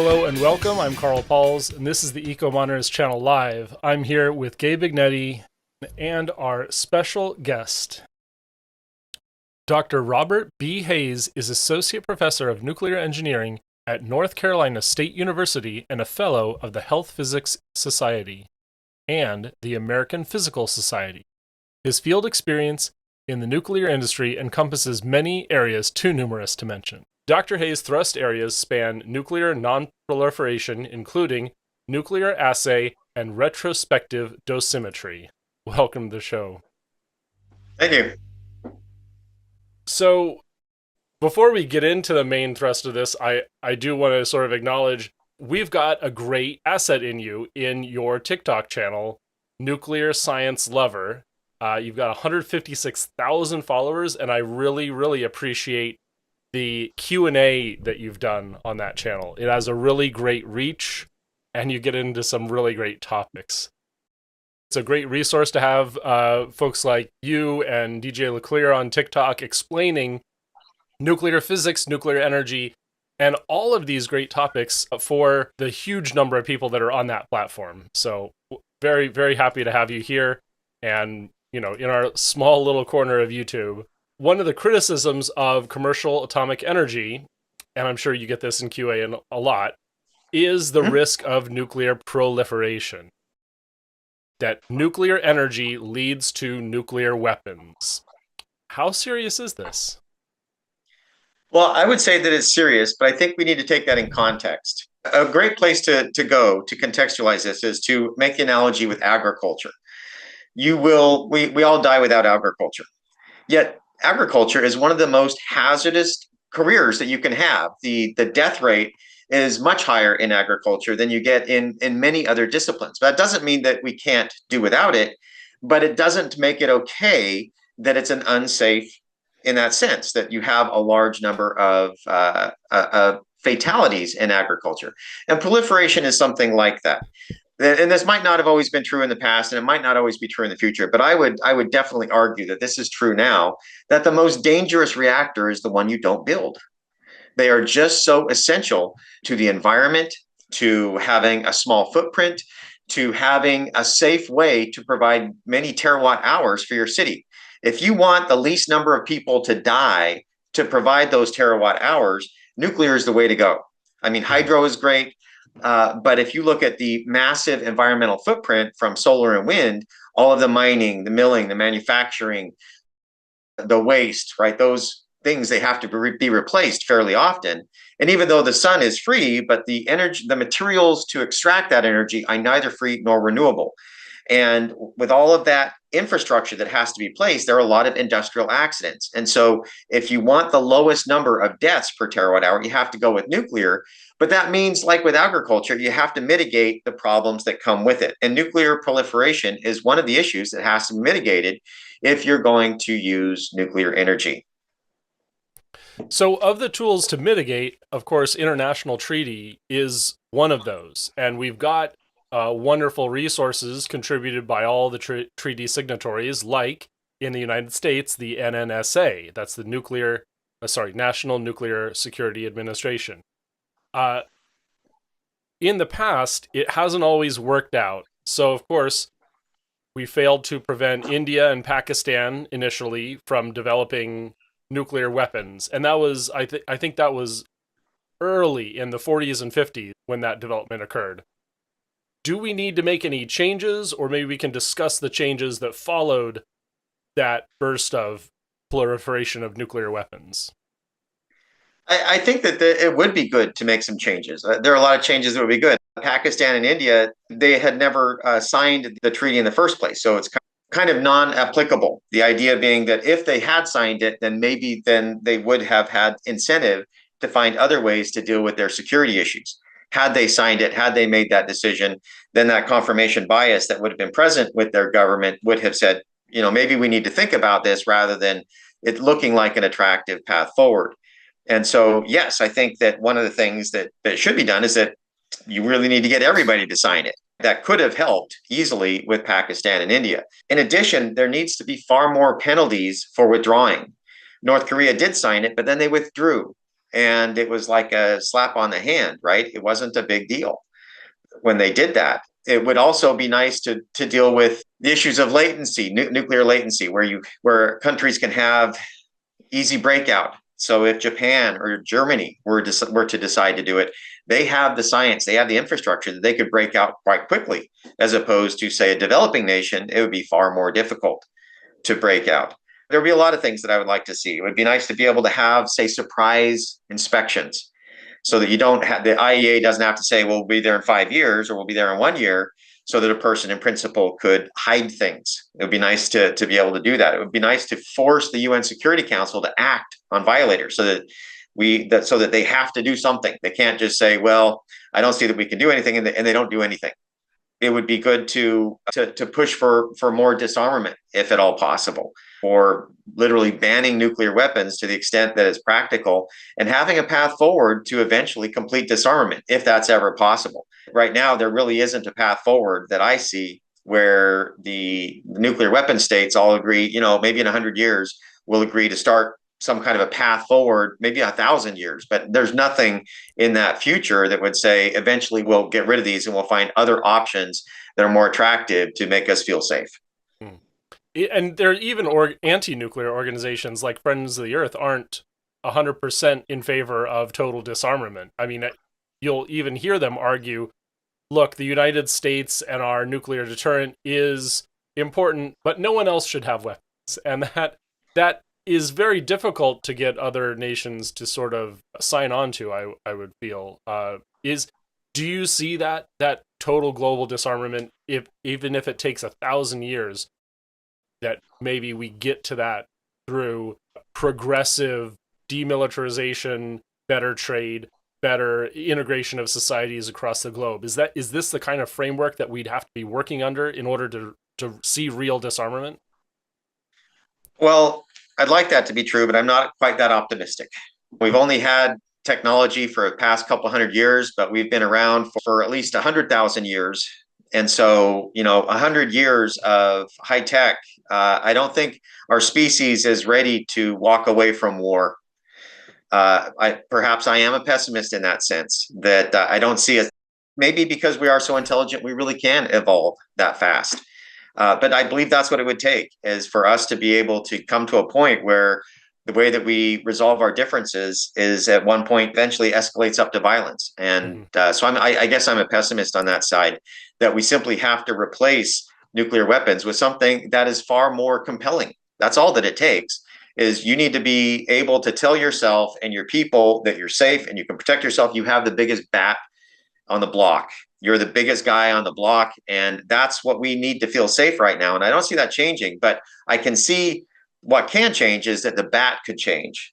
Hello and welcome. I'm Carl Pauls, and this is the Eco Monitors Channel Live. I'm here with Gabe Ignetti and our special guest. Dr. Robert B. Hayes is Associate Professor of Nuclear Engineering at North Carolina State University and a Fellow of the Health Physics Society and the American Physical Society. His field experience in the nuclear industry encompasses many areas too numerous to mention. Dr. Hayes' thrust areas span nuclear nonproliferation, including nuclear assay and retrospective dosimetry. Welcome to the show. Thank you. So, before we get into the main thrust of this, I do want to sort of acknowledge we've got a great asset in you in your TikTok channel, Nuclear Science Lover. You've got 156,000 followers, and I really, really appreciate the Q&A that you've done on that channel. It has a really great reach, and you get into some really great topics. It's a great resource to have folks like you and DJ Leclerc on TikTok explaining nuclear physics, nuclear energy, and all of these great topics for the huge number of people that are on that platform. So very, very happy to have you here and, you know, in our small little corner of YouTube. One of the criticisms of commercial atomic energy, and I'm sure you get this in QA a lot, is the risk of nuclear proliferation. That nuclear energy leads to nuclear weapons. How serious is this? Well, I would say that it's serious, but I think we need to take that in context. A great place to go to contextualize this is to make the analogy with agriculture. We all die without agriculture. Yet agriculture is one of the most hazardous careers that you can have. The death rate is much higher in agriculture than you get in many other disciplines. That doesn't mean that we can't do without it, but it doesn't make it okay that it's an unsafe in that sense, that you have a large number of fatalities in agriculture. And proliferation is something like that. And this might not have always been true in the past, and it might not always be true in the future, but I would definitely argue that this is true now, that the most dangerous reactor is the one you don't build. They are just so essential to the environment, to having a small footprint, to having a safe way to provide many terawatt hours for your city. If you want the least number of people to die to provide those terawatt hours, nuclear is the way to go. I mean, hydro is great. But if you look at the massive environmental footprint from solar and wind, all of the mining, the milling, the manufacturing, the waste, right? Those things, they have to be replaced fairly often. And even though the sun is free, but the energy, the materials to extract that energy are neither free nor renewable. And with all of that infrastructure that has to be placed, there are a lot of industrial accidents. And so if you want the lowest number of deaths per terawatt hour, you have to go with nuclear. But that means, like with agriculture, you have to mitigate the problems that come with it. And nuclear proliferation is one of the issues that has to be mitigated if you're going to use nuclear energy. So of the tools to mitigate, of course, international treaty is one of those. And we've got wonderful resources contributed by all the treaty signatories, like in the United States, the NNSA. That's the National Nuclear Security Administration. In the past, it hasn't always worked out. So, of course, we failed to prevent India and Pakistan initially from developing nuclear weapons. And that was, I think that was early in the 40s and 50s when that development occurred. Do we need to make any changes, or maybe we can discuss the changes that followed that burst of proliferation of nuclear weapons? I think that it would be good to make some changes. There are a lot of changes that would be good. Pakistan and India, they had never signed the treaty in the first place, so it's kind of non-applicable. The idea being that if they had signed it, then maybe they would have had incentive to find other ways to deal with their security issues. Had they signed it, had they made that decision, then that confirmation bias that would have been present with their government would have said, you know, maybe we need to think about this rather than it looking like an attractive path forward. And so, yes, I think that one of the things that should be done is that you really need to get everybody to sign it. That could have helped easily with Pakistan and India. In addition, there needs to be far more penalties for withdrawing. North Korea did sign it, but then they withdrew. and it was like a slap on the hand, right? It wasn't a big deal when they did that. It would also be nice to deal with the issues of latency, nuclear latency, where countries can have easy breakout. So if Japan or Germany were to decide to do it, they have the science, they have the infrastructure that they could break out quite quickly, as opposed to, say, a developing nation. It would be far more difficult to break out. There would be a lot of things that I would like to see. It would be nice to be able to have, say, surprise inspections, so that you don't have the IEA doesn't have to say, well, we'll be there in 5 years or we'll be there in 1 year, so that a person in principle could hide things. It would be nice to be able to do that. It would be nice to force the UN Security Council to act on violators, so that they have to do something. They can't just say, well, I don't see that we can do anything, and they don't do anything. It would be good to push for more disarmament, if at all possible, or literally banning nuclear weapons to the extent that it's practical, and having a path forward to eventually complete disarmament, if that's ever possible. Right now, there really isn't a path forward that I see, where the nuclear weapon states all agree, maybe in 100 years, we'll agree to start some kind of a path forward, maybe 1,000 years, but there's nothing in that future that would say eventually we'll get rid of these and we'll find other options that are more attractive to make us feel safe. And there are even anti-nuclear organizations like Friends of the Earth aren't 100% in favor of total disarmament. I mean, you'll even hear them argue, look, the United States and our nuclear deterrent is important, but no one else should have weapons. And that is very difficult to get other nations to sort of sign on to, I would feel. Do you see that total global disarmament, even if it takes 1,000 years, that maybe we get to that through progressive demilitarization, better trade, better integration of societies across the globe? Is this the kind of framework that we'd have to be working under in order to see real disarmament? Well, I'd like that to be true, but I'm not quite that optimistic. We've only had technology for the past couple 100 years, but we've been around for at least 100,000 years. And so, 100 years of high tech, I don't think our species is ready to walk away from war. Perhaps I am a pessimist in that sense, that I don't see it. Maybe because we are so intelligent, we really can evolve that fast. But I believe that's what it would take, is for us to be able to come to a point where the way that we resolve our differences is at one point eventually escalates up to violence. And so I guess I'm a pessimist on that side, that we simply have to replace nuclear weapons with something that is far more compelling. That's all that it takes. Is you need to be able to tell yourself and your people that you're safe and you can protect yourself. You have the biggest bat on the block. You're the biggest guy on the block. And that's what we need to feel safe right now. And I don't see that changing, but I can see what can change is that the bat could change,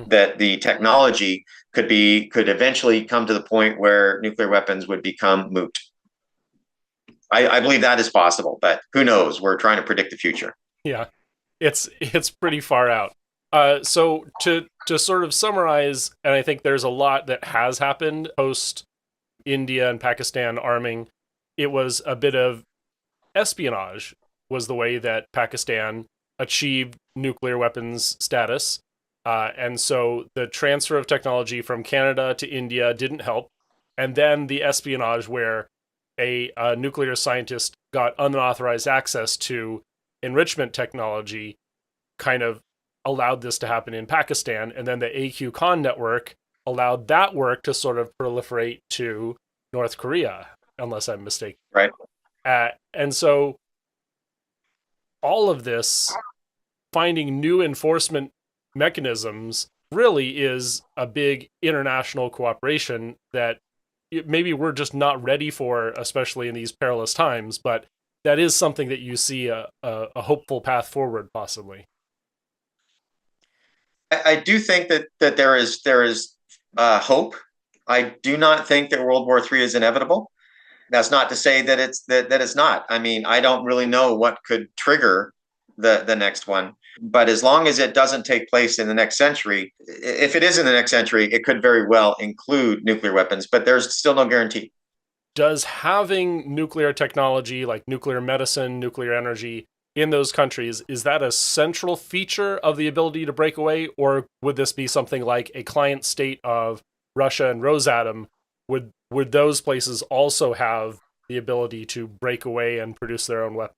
that the technology could eventually come to the point where nuclear weapons would become moot. I believe that is possible, but who knows? We're trying to predict the future. Yeah, it's pretty far out. So to sort of summarize, and I think there's a lot that has happened post India and Pakistan arming. It was a bit of espionage was the way that Pakistan achieved nuclear weapons status. And so the transfer of technology from Canada to India didn't help. And then the espionage where a nuclear scientist got unauthorized access to enrichment technology kind of allowed this to happen in Pakistan. And then the AQ-Khan network allowed that work to sort of proliferate to North Korea, unless I'm mistaken. Right. And so all of this, finding new enforcement mechanisms, really is a big international cooperation that maybe we're just not ready for, especially in these perilous times, but that is something that you see a hopeful path forward, possibly. I do think that there is hope. I do not think that World War III is inevitable. That's not to say that it's not. I mean, I don't really know what could trigger the next one. But as long as it doesn't take place in the next century, if it is in the next century, it could very well include nuclear weapons, but there's still no guarantee. Does having nuclear technology like nuclear medicine, nuclear energy, in those countries, is that a central feature of the ability to break away, or would this be something like a client state of Russia and Rosatom? Would those places also have the ability to break away and produce their own weapons?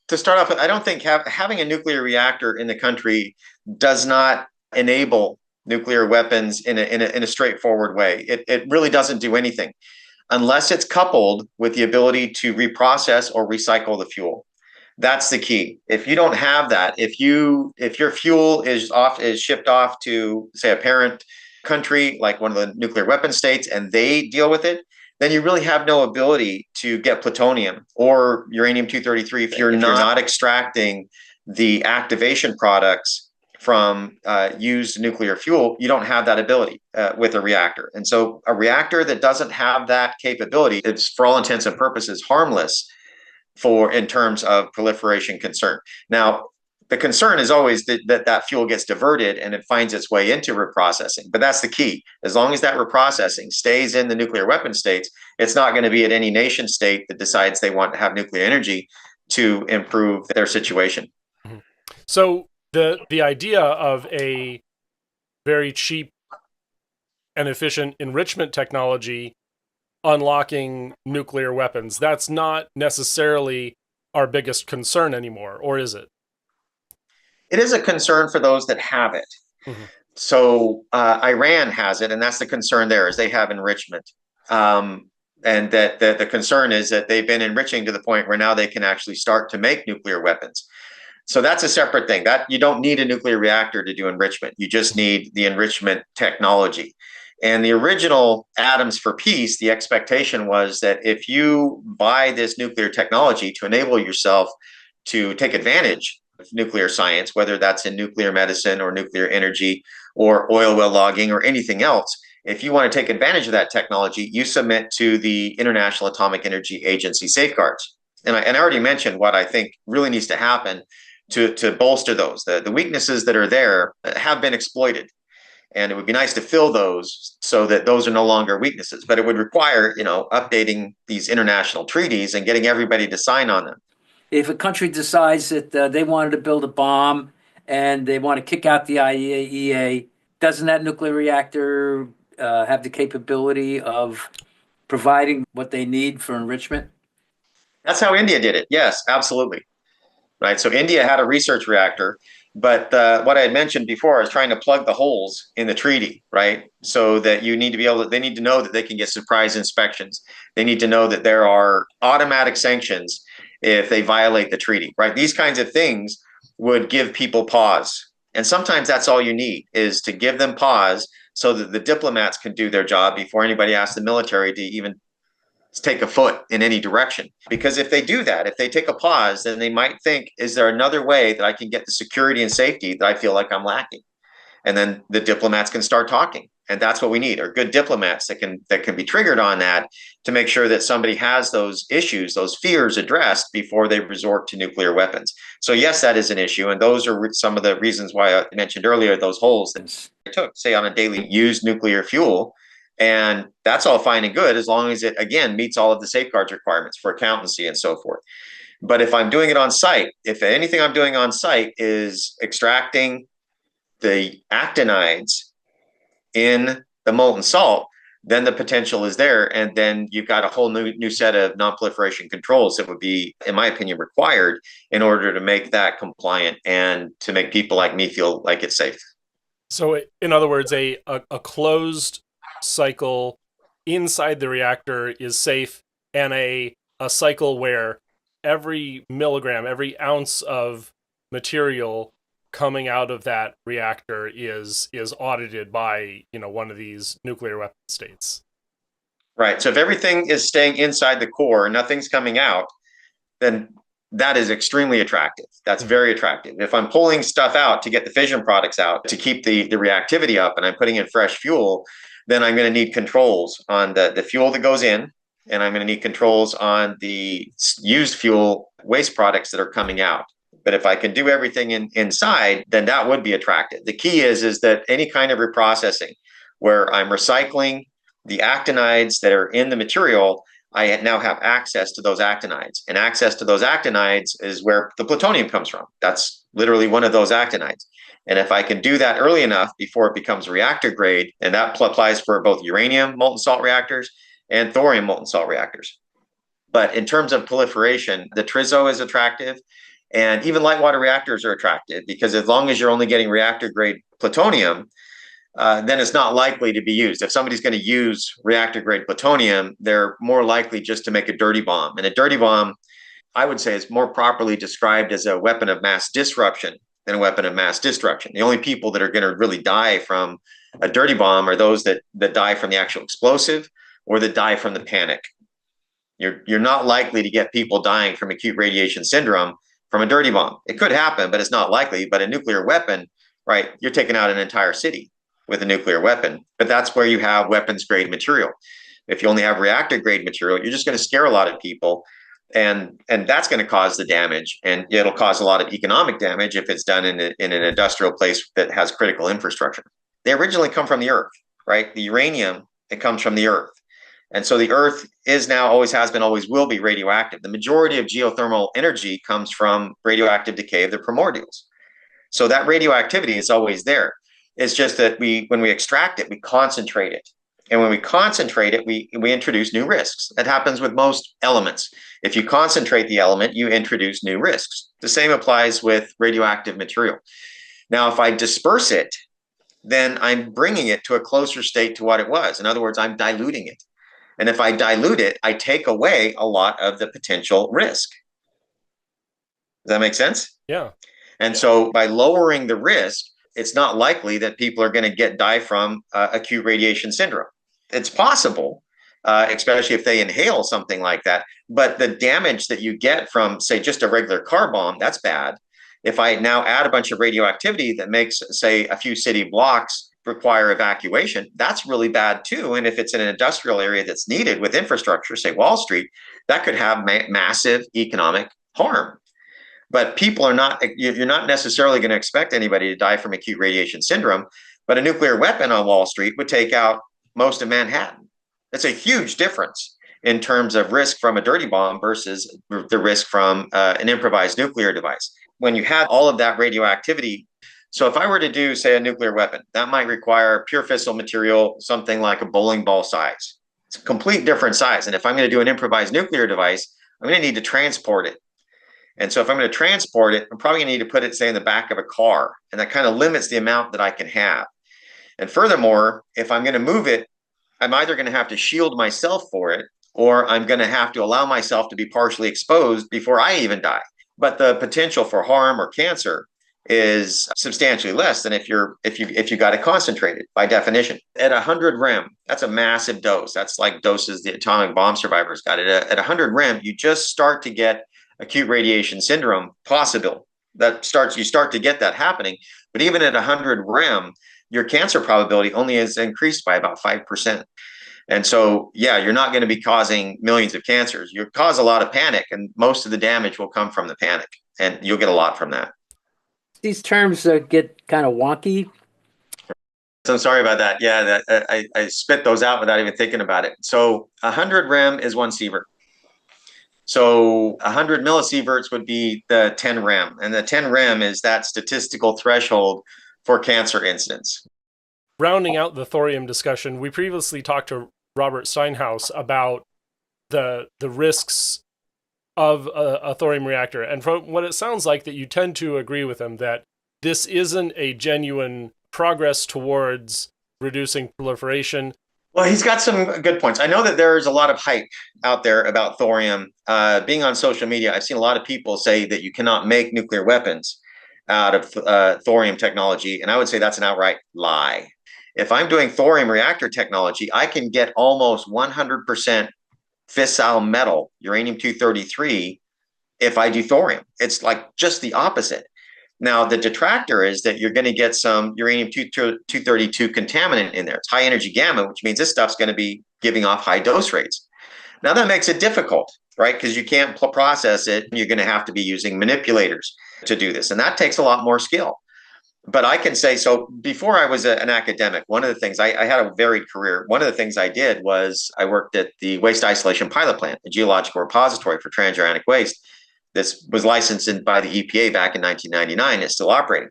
To start off with, I don't think having a nuclear reactor in the country does not enable nuclear weapons in a straightforward way. It really doesn't do anything unless it's coupled with the ability to reprocess or recycle the fuel. That's the key. If you don't have that, if your fuel is shipped off to, say, a parent country like one of the nuclear weapon states, and they deal with it, then you really have no ability to get plutonium or uranium-233 if you're not extracting the activation products from used nuclear fuel. You don't have that ability with a reactor. And so a reactor that doesn't have that capability, it's for all intents and purposes harmless in terms of proliferation concern. Now, the concern is always that fuel gets diverted and it finds its way into reprocessing. But that's the key. As long as that reprocessing stays in the nuclear weapon states, it's not going to be at any nation state that decides they want to have nuclear energy to improve their situation. Mm-hmm. So the idea of a very cheap and efficient enrichment technology unlocking nuclear weapons, that's not necessarily our biggest concern anymore, or is it? It is a concern for those that have it. Mm-hmm. So Iran has it, and that's the concern there, is they have enrichment. And that the concern is that they've been enriching to the point where now they can actually start to make nuclear weapons. So that's a separate thing. That you don't need a nuclear reactor to do enrichment. You just need the enrichment technology. And the original Atoms for Peace, the expectation was that if you buy this nuclear technology to enable yourself to take advantage of nuclear science, whether that's in nuclear medicine or nuclear energy or oil well logging or anything else, if you want to take advantage of that technology, you submit to the International Atomic Energy Agency safeguards. And I already mentioned what I think really needs to happen to bolster those. The weaknesses that are there have been exploited. And it would be nice to fill those so that those are no longer weaknesses. But it would require, updating these international treaties and getting everybody to sign on them. If a country decides that they wanted to build a bomb and they want to kick out the IAEA, doesn't that nuclear reactor have the capability of providing what they need for enrichment? That's how India did it. Yes, absolutely. Right. So India had a research reactor. But what I had mentioned before is trying to plug the holes in the treaty, right? So that you need to be they need to know that they can get surprise inspections. They need to know that there are automatic sanctions if they violate the treaty, right? These kinds of things would give people pause. And sometimes that's all you need, is to give them pause so that the diplomats can do their job before anybody asks the military to even take a foot in any direction. Because if they do that, if they take a pause, then they might think, is there another way that I can get the security and safety that I feel like I'm lacking? And then the diplomats can start talking. And that's what we need, are good diplomats that can be triggered on that to make sure that somebody has those issues, those fears addressed before they resort to nuclear weapons. So yes, that is an issue. And those are some of the reasons why I mentioned earlier, those holes that I took, say, on a daily used nuclear fuel. And that's all fine and good as long as it, again, meets all of the safeguards requirements for accountancy and so forth. But if I'm doing it on site, if anything I'm doing on site is extracting the actinides in the molten salt, then the potential is there. And then you've got a whole new set of non-proliferation controls that would be, in my opinion, required in order to make that compliant and to make people like me feel like it's safe. So in other words, a closed cycle inside the reactor is safe, and a cycle where every milligram, every ounce of material coming out of that reactor is audited by one of these nuclear weapon states. Right. So if everything is staying inside the core and nothing's coming out, then that is extremely attractive. That's very attractive. If I'm pulling stuff out to get the fission products out to keep the reactivity up, and I'm putting in fresh fuel, then I'm going to need controls on the fuel that goes in, and I'm going to need controls on the used fuel waste products that are coming out. But if I can do everything inside, then that would be attractive. The key is that any kind of reprocessing where I'm recycling the actinides that are in the material, I now have access to those actinides. And access to those actinides is where the plutonium comes from. That's literally one of those actinides. And if I can do that early enough before it becomes reactor grade, and that applies for both uranium molten salt reactors and thorium molten salt reactors. But in terms of proliferation, the TRISO is attractive, and even light water reactors are attractive, because as long as you're only getting reactor grade plutonium, then it's not likely to be used. If somebody's going to use reactor grade plutonium, they're more likely just to make a dirty bomb. And a dirty bomb, I would say, is more properly described as a weapon of mass disruption than a weapon of mass destruction. The only people that are going to really die from a dirty bomb are those that die from the actual explosive or that die from the panic. You're not likely to get people dying from acute radiation syndrome from a dirty bomb. It could happen, but it's not likely. But a nuclear weapon, right, you're taking out an entire city with a nuclear weapon. But that's where you have weapons grade material. If you only have reactor grade material, you're just going to scare a lot of people. And that's going to cause the damage, and it'll cause a lot of economic damage if it's done in an industrial place that has critical infrastructure. They originally come from the earth, right? The uranium, it comes from the earth. And so the earth is now, always has been, always will be radioactive. The majority of geothermal energy comes from radioactive decay of the primordials. So that radioactivity is always there. It's just that when we extract it, we concentrate it. And when we concentrate it, we introduce new risks. That happens with most elements. If you concentrate the element, you introduce new risks. The same applies with radioactive material. Now, if I disperse it, then I'm bringing it to a closer state to what it was. In other words, I'm diluting it. And if I dilute it, I take away a lot of the potential risk. Does that make sense? Yeah. And so by lowering the risk, it's not likely that people are going to die from acute radiation syndrome. It's possible, especially if they inhale something like that. But the damage that you get from, say, just a regular car bomb, that's bad. If I now add a bunch of radioactivity that makes, say, a few city blocks require evacuation, that's really bad too. And if it's in an industrial area that's needed with infrastructure, say Wall Street, that could have massive economic harm. But you're not necessarily going to expect anybody to die from acute radiation syndrome. But a nuclear weapon on Wall Street would take out most of Manhattan. That's a huge difference in terms of risk from a dirty bomb versus the risk from an improvised nuclear device. When you have all of that radioactivity, so if I were to do, say, a nuclear weapon, that might require pure fissile material, something like a bowling ball size. It's a complete different size. And if I'm going to do an improvised nuclear device, I'm going to need to transport it. And so if I'm going to transport it, I'm probably going to need to put it, say, in the back of a car. And that kind of limits the amount that I can have. And furthermore, if I'm going to move it, I'm either going to have to shield myself for it, or I'm going to have to allow myself to be partially exposed before I even die. But the potential for harm or cancer is substantially less than if you got it concentrated by definition. At 100 rem, that's a massive dose. That's like doses the atomic bomb survivors got. At 100 rem, you just start to get acute radiation syndrome possible. You start to get that happening. But even at 100 rem, your cancer probability only is increased by about 5%. And so, yeah, you're not going to be causing millions of cancers. You cause a lot of panic, and most of the damage will come from the panic, and you'll get a lot from that. These terms get kind of wonky. So I'm sorry about that. Yeah, I spit those out without even thinking about it. So 100 rem is 1 sievert. So 100 millisieverts would be the 10 rem. And the 10 rem is that statistical threshold for cancer incidence. Rounding out the thorium discussion, we previously talked to Robert Steinhaus about the risks of a thorium reactor. And from what it sounds like, that you tend to agree with him that this isn't a genuine progress towards reducing proliferation. Well, he's got some good points. I know that there's a lot of hype out there about thorium. Being on social media, I've seen a lot of people say that you cannot make nuclear weapons out of thorium technology. And I would say that's an outright lie. If I'm doing thorium reactor technology, I can get almost 100% fissile metal, uranium-233, if I do thorium. It's like just the opposite. Now, the detractor is that you're going to get some uranium-232 contaminant in there. It's high energy gamma, which means this stuff's going to be giving off high dose rates. Now, that makes it difficult, right? Because you can't process it. You're going to have to be using manipulators to do this. And that takes a lot more skill. but I can say, so before I was an academic, one of the things I had a varied career. One of the things I did was I worked at the Waste Isolation Pilot Plant, a geological repository for transuranic waste. This was licensed by the EPA back in 1999. It's still operating.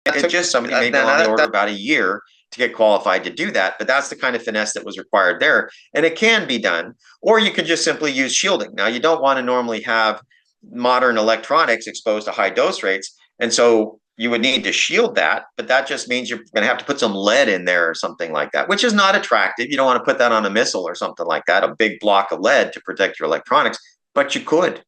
It took just somebody maybe on the order of about a year to get qualified to do that, but that's the kind of finesse that was required there. And it can be done, or you can just simply use shielding. Now, you don't want to normally have modern electronics exposed to high dose rates, and so you would need to shield that, but that just means you're going to have to put some lead in there or something like that, which is not attractive. You don't want to put that on a missile or something like that, a big block of lead to protect your electronics, but you could.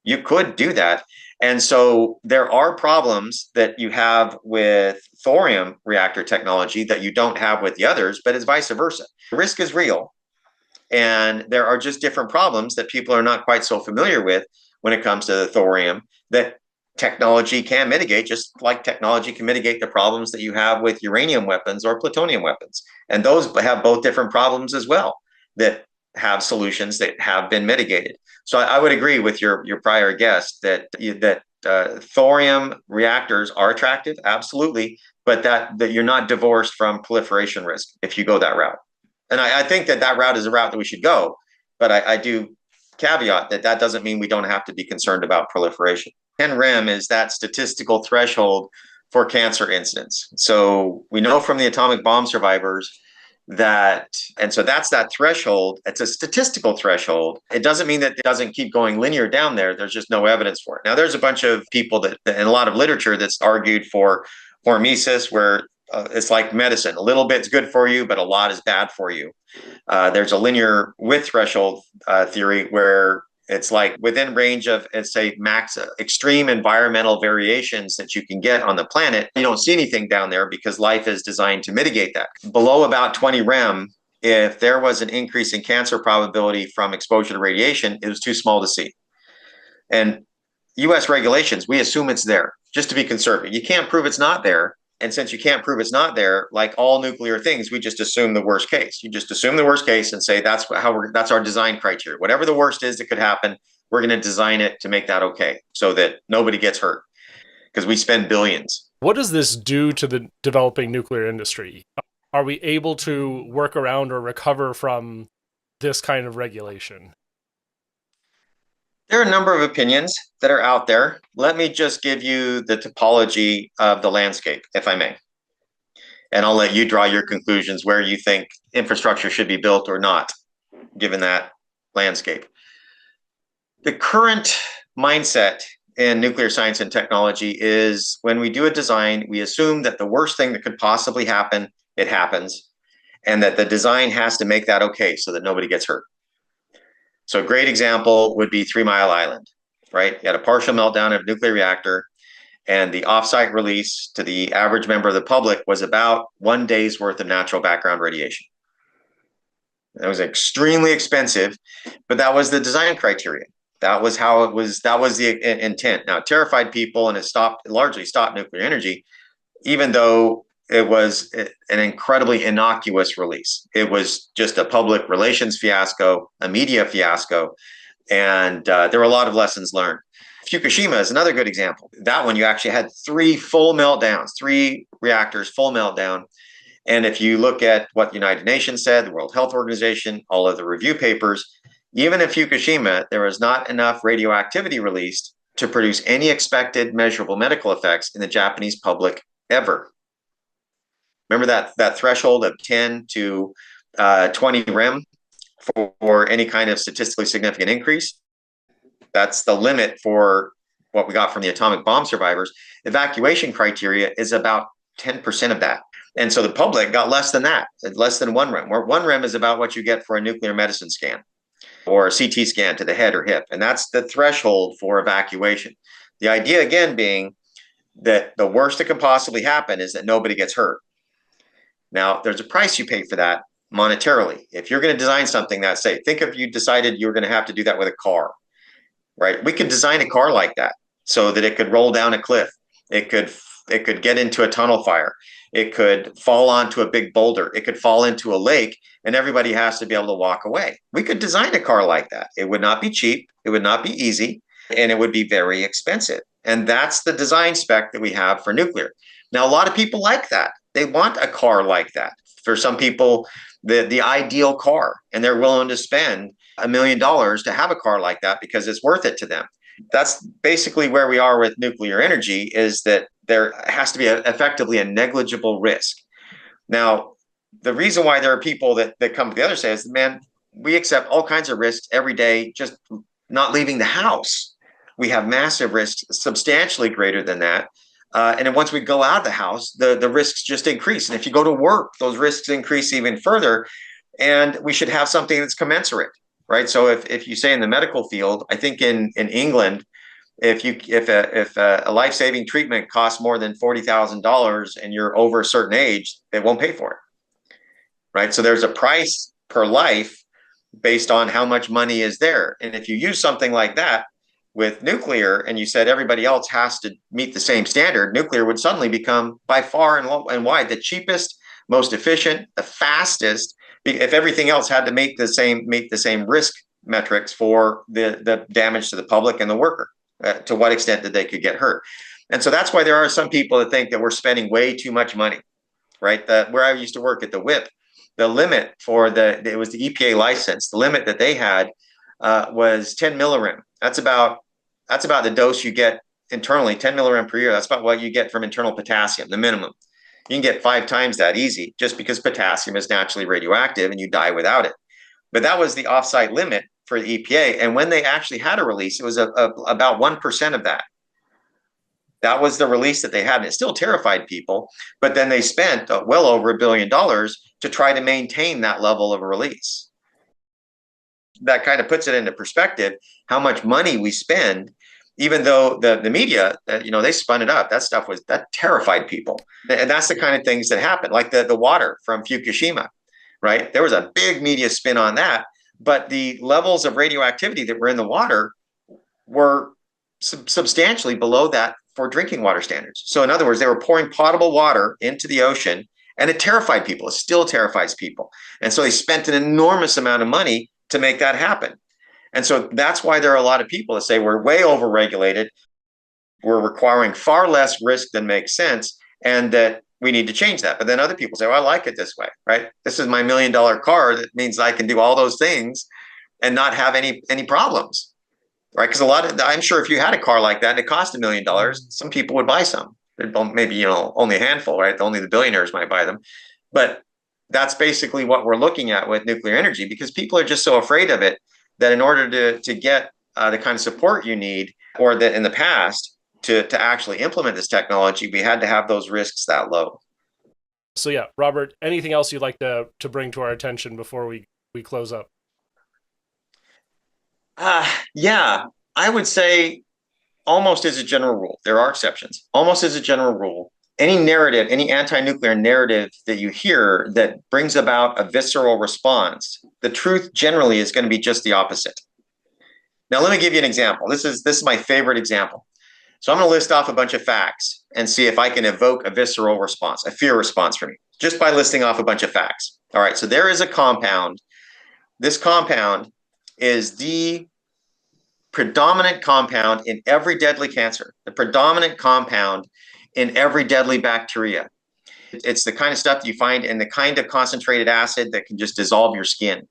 You could do that. And so there are problems that you have with thorium reactor technology that you don't have with the others, but it's vice versa. The risk is real. And there are just different problems that people are not quite so familiar with when it comes to the thorium that technology can mitigate, just like technology can mitigate the problems that you have with uranium weapons or plutonium weapons. And those have both different problems as well that have solutions that have been mitigated. So I would agree with your prior guest that thorium reactors are attractive, absolutely, but that you're not divorced from proliferation risk if you go that route. And I think that route is a route that we should go, but I do caveat that doesn't mean we don't have to be concerned about proliferation. 10 rem is that statistical threshold for cancer incidence. So we know from the atomic bomb survivors and so that's that threshold. It's a statistical threshold. It doesn't mean that it doesn't keep going linear down there. There's just no evidence for it. Now, there's a bunch of people that and a lot of literature that's argued for hormesis, where it's like medicine. A little bit's good for you, but a lot is bad for you. There's a linear width threshold theory where it's like within range of, say, max extreme environmental variations that you can get on the planet. You don't see anything down there because life is designed to mitigate that. Below about 20 rem, if there was an increase in cancer probability from exposure to radiation, it was too small to see. And US regulations, we assume it's there just to be conservative. You can't prove it's not there. And since you can't prove it's not there, like all nuclear things, we just assume the worst case. You just assume the worst case and say that's our design criteria. Whatever the worst is that could happen, we're going to design it to make that okay so that nobody gets hurt because we spend billions. What does this do to the developing nuclear industry? Are we able to work around or recover from this kind of regulation? There are a number of opinions that are out there. Let me just give you the topology of the landscape, if I may. And I'll let you draw your conclusions where you think infrastructure should be built or not, given that landscape. The current mindset in nuclear science and technology is when we do a design, we assume that the worst thing that could possibly happen, it happens, and that the design has to make that okay so that nobody gets hurt. So a great example would be 3 Mile Island, right? You had a partial meltdown of a nuclear reactor, and the offsite release to the average member of the public was about 1 day's worth of natural background radiation. That was extremely expensive, but that was the design criteria. That was how it was. That was the intent. Now, it terrified people, and it largely stopped nuclear energy, even though it was an incredibly innocuous release. It was just a public relations fiasco, a media fiasco, and there were a lot of lessons learned. Fukushima is another good example. That one, you actually had 3 full meltdowns, 3 reactors, full meltdown. And if you look at what the United Nations said, the World Health Organization, all of the review papers, even in Fukushima, there was not enough radioactivity released to produce any expected measurable medical effects in the Japanese public ever. Remember that threshold of 10 to 20 rem for any kind of statistically significant increase? That's the limit for what we got from the atomic bomb survivors. Evacuation criteria is about 10% of that. And so the public got less than that, less than 1 rem, where 1 rem is about what you get for a nuclear medicine scan or a CT scan to the head or hip. And that's the threshold for evacuation. The idea, again, being that the worst that could possibly happen is that nobody gets hurt. Now, there's a price you pay for that monetarily. If you're going to design something that's safe, think if you decided you were going to have to do that with a car, right? We could design a car like that so that it could roll down a cliff. It could get into a tunnel fire. It could fall onto a big boulder. It could fall into a lake, and everybody has to be able to walk away. We could design a car like that. It would not be cheap. It would not be easy, and it would be very expensive. And that's the design spec that we have for nuclear. Now, a lot of people like that. They want a car like that. For some people, the ideal car, and they're willing to spend $1 million to have a car like that because it's worth it to them. That's basically where we are with nuclear energy, is that there has to be effectively a negligible risk. Now, the reason why there are people that come to the other side is, man, we accept all kinds of risks every day, just not leaving the house. We have massive risks, substantially greater than that. And then once we go out of the house, the risks just increase. And if you go to work, those risks increase even further. And we should have something that's commensurate, right? So if you say in the medical field, I think in England, if a life-saving treatment costs more than $40,000 and you're over a certain age, they won't pay for it, right? So there's a price per life based on how much money is there. And if you use something like that with nuclear, and you said everybody else has to meet the same standard, nuclear would suddenly become by far and wide the cheapest, most efficient, the fastest. If everything else had to make the same risk metrics for the damage to the public and the worker, to what extent that they could get hurt. And so that's why there are some people that think that we're spending way too much money, right? Where I used to work at the WIP, the limit for it was the EPA license. The limit that they had was 10 millirem. That's about the dose you get internally, 10 millirem per year. That's about what you get from internal potassium, the minimum. You can get 5 times that easy, just because potassium is naturally radioactive and you die without it. But that was the offsite limit for the EPA. And when they actually had a release, it was about 1% of that. That was the release that they had. And it still terrified people. But then they spent well over $1 billion to try to maintain that level of a release. That kind of puts it into perspective, how much money we spend, even though the media, they spun it up. That terrified people. And that's the kind of things that happen, like the water from Fukushima, right? There was a big media spin on that, but the levels of radioactivity that were in the water were substantially below that for drinking water standards. So in other words, they were pouring potable water into the ocean, and it terrified people. It still terrifies people. And so they spent an enormous amount of money to make that happen. And so that's why there are a lot of people that say we're way overregulated, we're requiring far less risk than makes sense, and that we need to change that. But then other people say, well, I like it this way, right? This is my $1 million car. That means I can do all those things and not have any problems, right? Because I'm sure if you had a car like that and it cost $1 million, some people would buy some. Maybe, only a handful, right? Only the billionaires might buy them. But that's basically what we're looking at with nuclear energy, because people are just so afraid of it that in order to get the kind of support you need, or that in the past to actually implement this technology, we had to have those risks that low. So yeah, Robert, anything else you'd like to bring to our attention before we close up? Yeah, I would say almost as a general rule, there are exceptions. Almost as a general rule, any narrative, any anti-nuclear narrative that you hear that brings about a visceral response, the truth generally is going to be just the opposite. Now, let me give you an example. This is my favorite example. So I'm going to list off a bunch of facts and see if I can evoke a visceral response, a fear response from you, just by listing off a bunch of facts. All right, so there is a compound. This compound is the predominant compound in every deadly cancer, the predominant compound in every deadly bacteria. It's the kind of stuff that you find in the kind of concentrated acid that can just dissolve your skin.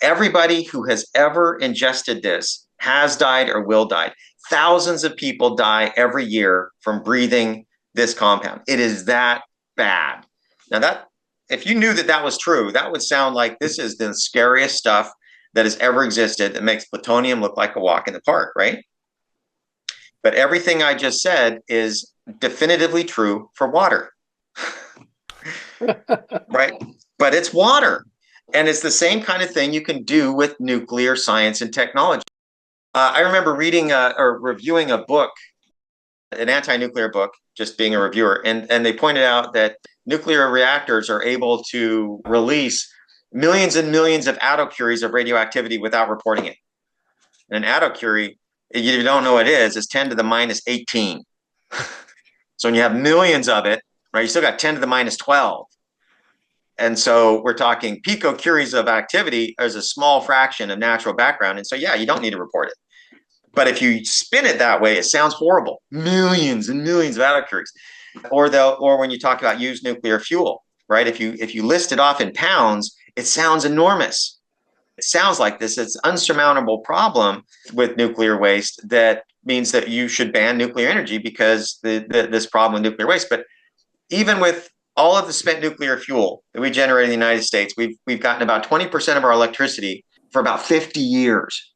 Everybody who has ever ingested this has died or will die. Thousands of people die every year from breathing this compound. It is that bad. Now, if you knew that was true, that would sound like this is the scariest stuff that has ever existed, that makes plutonium look like a walk in the park, right? But everything I just said is definitively true for water, right? But it's water. And it's the same kind of thing you can do with nuclear science and technology. I remember reading or reviewing a book, an anti-nuclear book, just being a reviewer, and they pointed out that nuclear reactors are able to release millions and millions of attocuries of radioactivity without reporting it. And an attocurie, if you don't know what it is 10 to the minus 18. So when you have millions of it, right, you still got 10 to the minus 12. And so we're talking picocuries of activity as a small fraction of natural background. And so, yeah, you don't need to report it. But if you spin it that way, it sounds horrible. Millions and millions of atocurries. Or when you talk about used nuclear fuel, right? If you list it off in pounds, it sounds enormous. It sounds like this. It's an unsurmountable problem with nuclear waste that means that you should ban nuclear energy because this problem with nuclear waste. But even with all of the spent nuclear fuel that we generate in the United States, we've gotten about 20% of our electricity for about 50 years.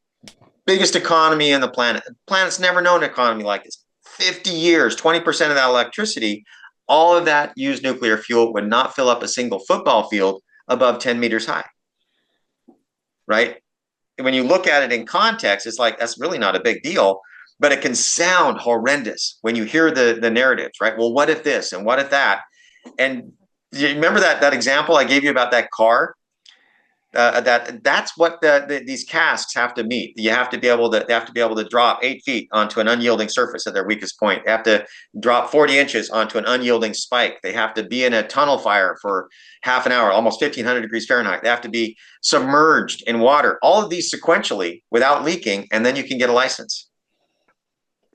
Biggest economy in the planet. The planet's never known an economy like this. 50 years, 20% of that electricity, all of that used nuclear fuel would not fill up a single football field above 10 meters high. Right? When you look at it in context, it's like, that's really not a big deal, but it can sound horrendous when you hear the narratives, right? Well, what if this and what if that? And you remember that example I gave you about that car? That's what these casks have to meet. They have to be able to drop 8 feet onto an unyielding surface at their weakest point. They have to drop 40 inches onto an unyielding spike. They have to be in a tunnel fire for half an hour, almost 1500 degrees Fahrenheit. They have to be submerged in water. All of these sequentially without leaking, and then you can get a license.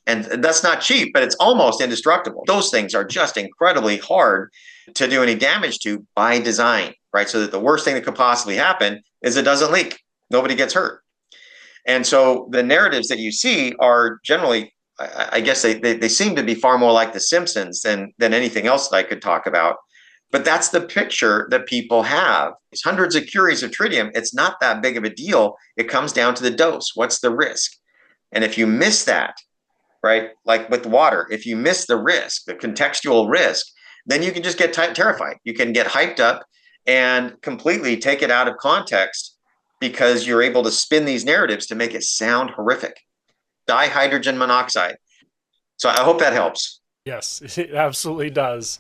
And that's not cheap, but it's almost indestructible. Those things are just incredibly hard to do any damage to by design, right? So that the worst thing that could possibly happen is it doesn't leak. Nobody gets hurt. And so the narratives that you see are generally, I guess they seem to be far more like The Simpsons than anything else that I could talk about. But that's the picture that people have. It's hundreds of curies of tritium. It's not that big of a deal. It comes down to the dose. What's the risk? And if you miss that, right, like with water, if you miss the risk, the contextual risk, then you can just get terrified. You can get hyped up and completely take it out of context because you're able to spin these narratives to make it sound horrific. Dihydrogen monoxide. So I hope that helps. Yes, it absolutely does.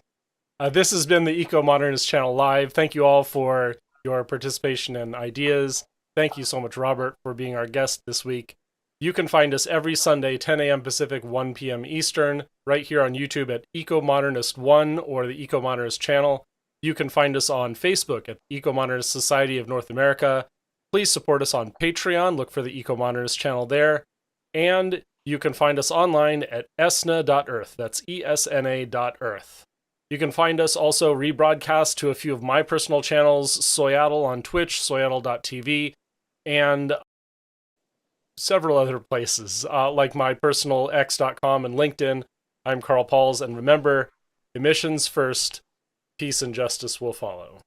This has been the Eco-Modernist Channel Live. Thank you all for your participation and ideas. Thank you so much, Robert, for being our guest this week. You can find us every Sunday, 10 a.m. Pacific, 1 p.m. Eastern, right here on YouTube at Eco-Modernist 1 or the Eco-Modernist Channel. You can find us on Facebook at the Eco-Modernist Society of North America. Please support us on Patreon. Look for the Eco-Modernist Channel there. And you can find us online at esna.earth. That's ESNA.earth. You can find us also rebroadcast to a few of my personal channels, Soyaddle on Twitch, soyaddle.tv, and several other places, like my personal x.com and LinkedIn. I'm Carl Pauls, and remember, emissions first, peace and justice will follow.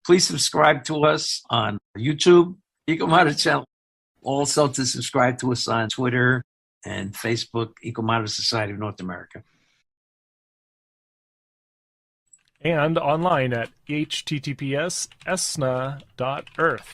Please subscribe to us on YouTube, Eco-Modernist Channel. Also to subscribe to us on Twitter and Facebook, Eco-Modernist Society of North America. And online at https://esna.earth.